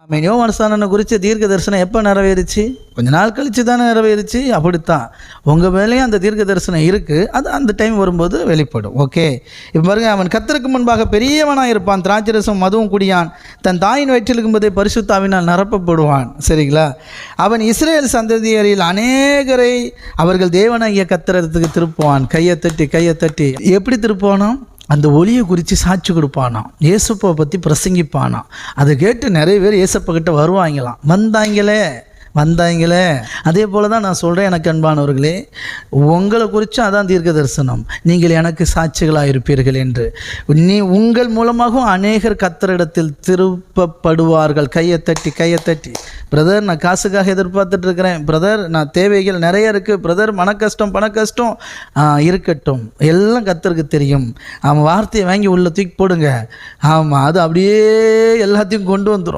யோவான்ஸ்நானனை குறித்து தீர்க்க தரிசனம் எப்போ நிறைவேறுச்சு? கொஞ்ச நாள் கழித்து தானே நிறைவேறுச்சு. அப்படித்தான் உங்கள் மேலேயும் அந்த தீர்க்க தரிசனம் இருக்குது. அது அந்த டைம் வரும்போது வெளிப்படும். ஓகே, இப்போ பாருங்கள், அவன் கர்த்தருக்கு முன்பாக பெரியவனாக இருப்பான், திராட்சரசம் மதுவும் குடியான், தன் தாயின் வயிற்றில் இருக்கும்போதே பரிசுத்த ஆவியினால் நிரப்பப்படுவான். சரிங்களா? அவன் இஸ்ரேல் சந்ததியரில் அநேகரை அவர்கள் தேவனாகிய கர்த்தருக்கு திருப்புவான். கையை தட்டி எப்படி திருப்புவானோ? அந்த ஒளியை குறித்து சாட்சி கொடுப்பானாம், ஏசப்பாவை பற்றி பிரசங்கிப்பானாம். அதை கேட்டு நிறைய பேர் ஏசப்பா கிட்ட வருவாங்களாம். வந்தாங்களே. அதே போல் தான் நான் சொல்கிறேன், எனக்கு அன்பானவர்களே, உங்களை குறித்தும் அதான் தீர்க்க தரிசனம், நீங்கள் எனக்கு சாட்சிகளாக இருப்பீர்கள் என்று. உங்கள் மூலமாகவும் அநேகர் கர்த்தரிடத்தில் திருப்பப்படுவார்கள். கையை தட்டி பிரதர், நான் காசுக்காக எதிர்பார்த்துட்டு இருக்கிறேன் பிரதர், நான் தேவைகள் நிறைய இருக்குது பிரதர், பண கஷ்டம் இருக்கட்டும், எல்லாம் கர்த்தருக்கு தெரியும். அவன் வார்த்தையை வாங்கி உள்ள தூக்கி போடுங்க. ஆமாம், அது அப்படியே எல்லாத்தையும் கொண்டு வந்துடும்.